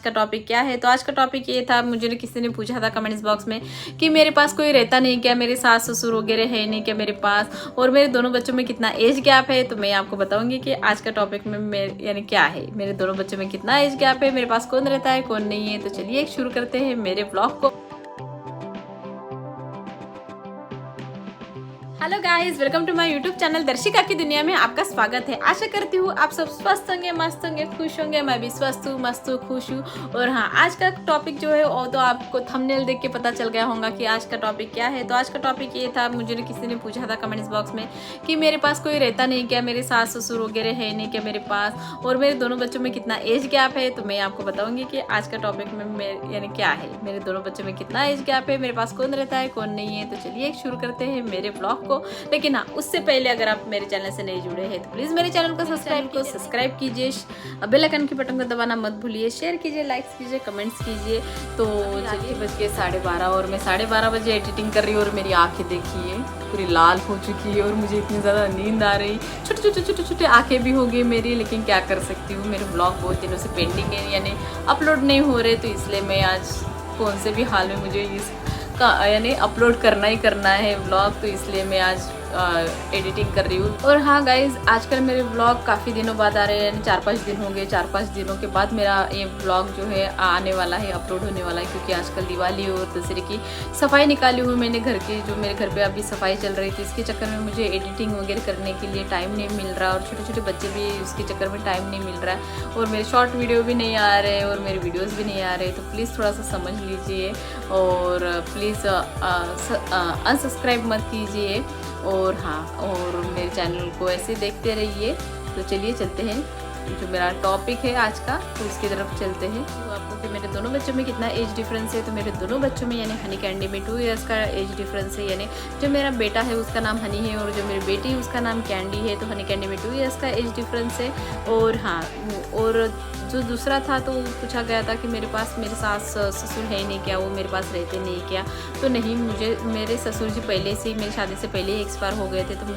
का टॉपिक क्या है। तो आज का टॉपिक ये था, मुझे किसी ने पूछा था कमेंट्स बॉक्स में कि मेरे पास कोई रहता नहीं क्या, मेरे सास ससुर वगैरह है नहीं क्या मेरे पास, और मेरे दोनों बच्चों में कितना एज गैप है। तो मैं आपको बताऊंगी कि आज का टॉपिक में यानी क्या है, मेरे दोनों बच्चों में कितना एज गैप है, मेरे पास कौन रहता है कौन नहीं है। तो चलिए शुरू करते हैं मेरे ब्लॉग को। Hello guys, welcome to my YouTube channel Darshika की दुनिया में आपका स्वागत है। आशा करती हूँ आप सब स्वस्थ होंगे, मस्त होंगे, खुश होंगे। मैं भी स्वस्थ हूँ, मस्त हूँ, खुश हूँ। और हाँ, आज का टॉपिक जो है वो तो आपको थंबनेल देख के पता चल गया होगा कि आज का टॉपिक क्या है। तो आज का टॉपिक ये था, मुझे किसी ने पूछा था कमेंट्स बॉक्स में कि मेरे पास कोई रहता नहीं क्या, मेरे सास ससुर वगैरह है नहीं क्या मेरे पास, और मेरे दोनों बच्चों में कितना एज गैप है। तो मैं आपको बताऊंगी कि आज का टॉपिक में यानी क्या है, मेरे दोनों बच्चों में कितना एज गैप है, मेरे पास कौन रहता है कौन नहीं है। तो चलिए शुरू करते हैं मेरे ब्लॉग को। लेकिन हाँ, उससे पहले अगर आप मेरे चैनल से नहीं जुड़े हैं तो प्लीज मेरे चैनल को सब्सक्राइब कीजिए, बेल आइकन की बटन को दबाना मत भूलिए, शेयर कीजिए, लाइक्स कीजिए, कमेंट्स कीजिए। तो चलिए, बज गए 12:30 और मैं 12:30 बजे एडिटिंग कर रही हूँ और मेरी आंखें देखिए पूरी लाल हो चुकी है और मुझे इतनी ज़्यादा नींद आ रही, छोटे आंखें भी हो गई मेरी। लेकिन क्या कर सकती हूँ, मेरे ब्लॉग बहुत दिनों से पेंडिंग है, यानी अपलोड नहीं हो रहे। तो इसलिए मैं आज कौन से भी हाल में मुझे इसका यानी अपलोड करना ही करना है व्लॉग। तो इसलिए मैं आज एडिटिंग कर रही हूँ। और हाँ गाइज, आजकल मेरे व्लॉग काफ़ी दिनों बाद आ रहे हैं, यानी 4-5 दिन हो गए। 4-5 दिनों के बाद मेरा ये व्लॉग जो है आने वाला है, अपलोड होने वाला है। क्योंकि आजकल दिवाली और दशहरे की सफाई निकाली हुई मैंने घर की, जो मेरे घर पे अभी सफाई चल रही थी। इसके चक्कर में मुझे एडिटिंग वगैरह करने के लिए टाइम नहीं मिल रहा, और छोटे छोटे बच्चे भी उसके चक्कर में टाइम नहीं मिल रहा है, और मेरे शॉर्ट वीडियो भी नहीं आ रहे और मेरे वीडियोज़ भी नहीं आ रहे। तो प्लीज़ थोड़ा सा समझ लीजिए और प्लीज़ अनसब्सक्राइब मत कीजिए। और हाँ, और मेरे चैनल को ऐसे देखते रहिए। तो चलिए चलते हैं, जो मेरा टॉपिक है आज का, तो उसकी तरफ चलते हैं। तो आपको कि मेरे दोनों बच्चों में कितना एज डिफरेंस है। तो मेरे दोनों बच्चों में यानी हनी कैंडी में 2 इयर्स का एज डिफरेंस है। यानी जो मेरा बेटा है उसका नाम हनी है और जो मेरी बेटी है उसका नाम कैंडी है। तो हनी कैंडी में 2 इयर्स का एज डिफरेंस है। और हाँ, और जो दूसरा था तो पूछा गया था कि मेरे पास मेरे सास ससुर है नहीं क्या, वो मेरे पास रहते नहीं क्या। तो नहीं, मुझे मेरे ससुर जी पहले से ही, मेरी शादी से पहले ही एक्सपायर हो गए थे। तो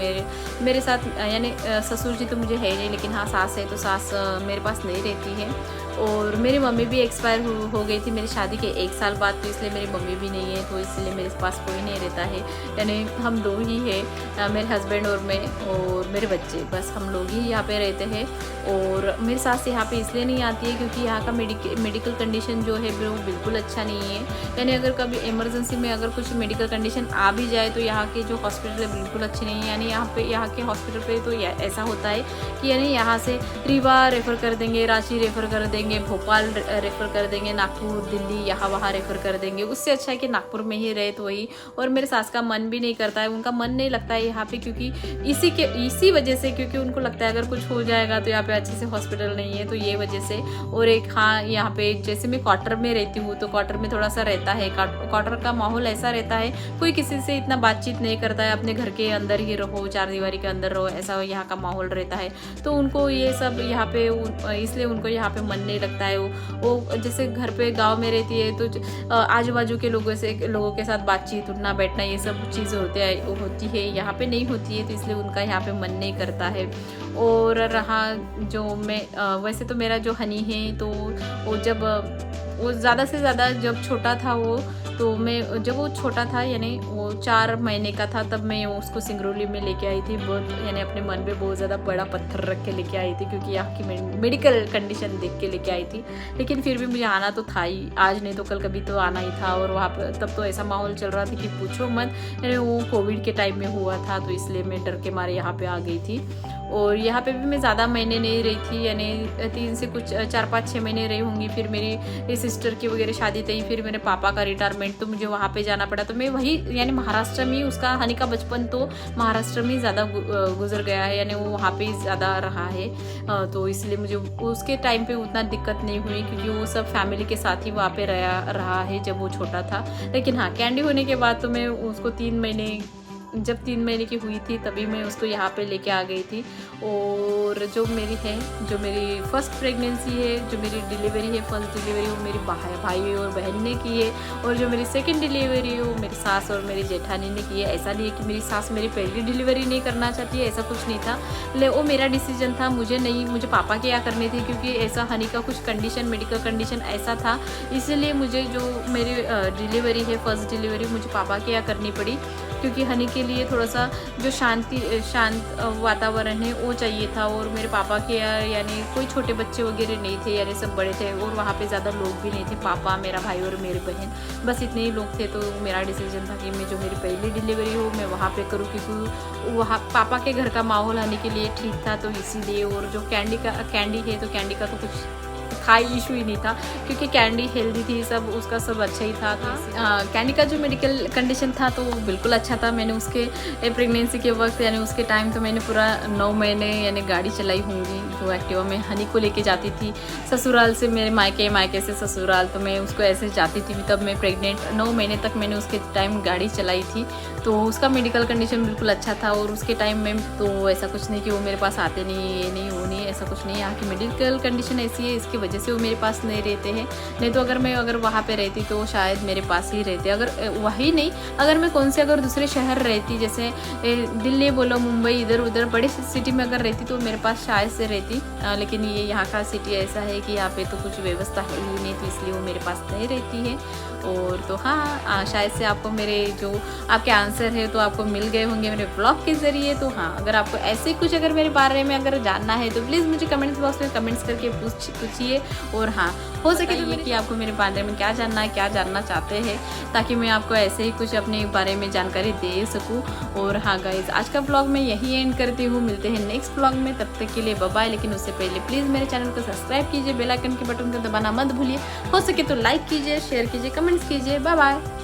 मेरे साथ यानी ससुर जी तो मुझे है नहीं, लेकिन हाँ सास है। तो सास मेरे पास नहीं रहती है। और मेरी मम्मी भी एक्सपायर हो गई थी मेरी शादी के 1 साल बाद। तो इसलिए मेरी मम्मी भी नहीं है, तो इसलिए मेरे पास कोई नहीं रहता है। यानी हम 2 ही है, मेरे हस्बैंड और मैं और मेरे बच्चे, बस हम लोग ही यहाँ पे रहते हैं। और मेरी सास यहाँ पे इसलिए नहीं आती है क्योंकि यहाँ का मेडिकल कंडीशन जो है वो बिल्कुल अच्छा नहीं है। यानी अगर कभी इमरजेंसी में अगर कुछ मेडिकल कंडीशन आ भी जाए तो यहाँ के जो हॉस्पिटल है बिल्कुल अच्छे नहीं है। यानी यहाँ के हॉस्पिटल पे तो ऐसा होता है कि यानी यहाँ से रीवा रेफ़र कर देंगे, रांची रेफ़र कर देंगे, भोपाल रेफ़र कर देंगे, नागपुर, दिल्ली, यहाँ वहाँ रेफ़र कर देंगे। उससे अच्छा है कि नागपुर में ही रहे तो वही। और मेरे सास का मन भी नहीं करता है, उनका मन नहीं लगता है यहाँ पे, क्योंकि इसी वजह से, क्योंकि उनको लगता है अगर कुछ हो जाएगा तो यहाँ पे अच्छे से हॉस्पिटल नहीं है, तो ये वजह से। और एक हाँ, यहाँ पे जैसे मैं क्वार्टर में रहती हूँ तो क्वार्टर में थोड़ा सा रहता है, क्वार्टर का माहौल ऐसा रहता है, कोई किसी से इतना बातचीत नहीं करता है, अपने घर के अंदर ही रहो, 4 दीवारी के अंदर रहो, ऐसा यहाँ का माहौल रहता है। तो उनको ये सब यहाँ पे इसलिए उनको यहाँ पे मन नहीं लगता है। वो जैसे घर पे गांव में रहती है तो आजू बाजू के लोगों के साथ बातचीत, उठना बैठना, ये सब चीज़ होती है, यहाँ पे नहीं होती है। तो इसलिए उनका यहाँ पे मन नहीं करता है। और रहा जो मैं वैसे तो मेरा जो हनी है तो वो ज़्यादा से ज़्यादा जब छोटा था जब वो छोटा था यानी वो 4 महीने का था, तब मैं उसको सिंगरौली में लेके आई थी। बहुत यानी अपने मन पे बहुत ज़्यादा बड़ा पत्थर रख के लेके आई थी, क्योंकि यहाँ की मेडिकल कंडीशन देख के लेके आई थी। लेकिन फिर भी मुझे आना तो था ही, आज नहीं तो कल कभी तो आना ही था। और वहाँ पर तब तो ऐसा माहौल चल रहा था कि पूछो मत, यानी वो कोविड के टाइम में हुआ था। तो इसलिए मैं डर के मारे यहाँ पे आ गई थी। और यहाँ पे भी मैं ज़्यादा महीने नहीं रही थी, यानी 3 से कुछ 4-5-6 महीने रही होंगी। फिर मेरी सिस्टर की वगैरह शादी थी, फिर मेरे पापा का रिटायरमेंट, तो मुझे वहाँ पे जाना पड़ा। तो मैं वही यानी महाराष्ट्र में, उसका हनी का बचपन तो महाराष्ट्र में ज़्यादा गुजर गया है, यानी वो वहाँ पे ज़्यादा रहा है। तो इसलिए मुझे उसके टाइम पे उतना दिक्कत नहीं हुई, क्योंकि वो सब फैमिली के साथ ही वहाँ पे रहा है जब वो छोटा था। लेकिन हाँ, कैंडी होने के बाद तो मैं उसको 3 महीने जब 3 महीने की हुई थी तभी मैं उसको यहाँ पे लेके आ गई थी। और जो मेरी फर्स्ट प्रेगनेंसी है, जो मेरी डिलीवरी है, फर्स्ट डिलीवरी वो मेरी भाई और बहन ने की है। और जो मेरी सेकंड डिलीवरी है वो मेरी सास और मेरी जेठानी ने की है। ऐसा नहीं है कि मेरी सास मेरी पहली डिलीवरी नहीं करना चाहती है, ऐसा कुछ नहीं था। वो मेरा डिसीजन था, मुझे पापा के यहाँ करनी थी, क्योंकि ऐसा हनी का कुछ कंडीशन, मेडिकल कंडीशन ऐसा था, इसलिए मुझे जो मेरी डिलीवरी है, फर्स्ट डिलीवरी मुझे पापा के यहाँ करनी पड़ी। क्योंकि हनी के लिए थोड़ा सा जो शांत वातावरण है वो चाहिए था। और मेरे पापा के यहाँ यानी कोई छोटे बच्चे वगैरह नहीं थे, यानी सब बड़े थे, और वहाँ पे ज़्यादा लोग भी नहीं थे, पापा, मेरा भाई और मेरी बहन, बस इतने ही लोग थे। तो मेरा डिसीजन था कि मैं जो मेरी पहली डिलीवरी हो मैं वहाँ पे करूँ, क्योंकि वहाँ पापा के घर का माहौल हनी के लिए ठीक था, तो इसीलिए। और जो कैंडी है तो कैंडी का तो कुछ हाई इशू ही नहीं था, क्योंकि कैंडी हेल्दी थी, सब उसका सब अच्छा ही था। कैंडी का जो मेडिकल कंडीशन था तो वो बिल्कुल अच्छा था। मैंने उसके प्रेगनेंसी के वक्त यानी उसके टाइम तो मैंने पूरा 9 महीने यानी गाड़ी चलाई होंगी, जो एक्टिवा में हनी को लेके जाती थी ससुराल से मेरे मायके से ससुराल, तो मैं उसको ऐसे जाती थी। तब मैं प्रेग्नेंट 9 महीने तक मैंने उसके टाइम गाड़ी चलाई थी, तो उसका मेडिकल कंडीशन बिल्कुल अच्छा था। और उसके टाइम में तो ऐसा कुछ नहीं कि वो मेरे पास आते नहीं, ये नहीं वो नहीं, ऐसा कुछ नहीं। यहाँ की मेडिकल कंडीशन ऐसी है, इसकी वजह से वो मेरे पास नहीं रहते हैं। नहीं तो अगर वहाँ पे रहती तो शायद मेरे पास ही रहते। अगर वही नहीं, अगर मैं अगर दूसरे शहर रहती, जैसे दिल्ली बोलो, मुंबई, इधर उधर बड़े सिटी में अगर रहती तो मेरे पास शायद से रहती। लेकिन ये यहाँ का सिटी ऐसा है कि यहाँ पे तो कुछ व्यवस्था है ही नहीं, तो इसलिए वो मेरे पास नहीं रहती है। और तो हाँ, शायद से आपको मेरे जो आपके आंसर है तो आपको मिल गए होंगे मेरे ब्लॉग के ज़रिए। तो हाँ, अगर आपको ऐसे कुछ अगर मेरे बारे में अगर जानना है तो प्लीज़ मुझे कमेंट्स बॉक्स में कमेंट्स करके पूछिए। और हाँ, हो सके तो कि आपको मेरे बारे में क्या जानना है, क्या जानना चाहते हैं, ताकि मैं आपको ऐसे ही कुछ अपने बारे में जानकारी दे सकूँ। और हाँ गाइज, आज का ब्लॉग मैं यही एंड करती हूँ। मिलते हैं नेक्स्ट ब्लॉग में, तब तक के लिए बाय बाय। लेकिन उससे पहले प्लीज़ मेरे चैनल को सब्सक्राइब कीजिए, बेल आइकन के बटन को दबाना मत भूलिए। हो सके तो लाइक कीजिए, शेयर कीजिए, कमेंट्स कीजिए। Bye bye.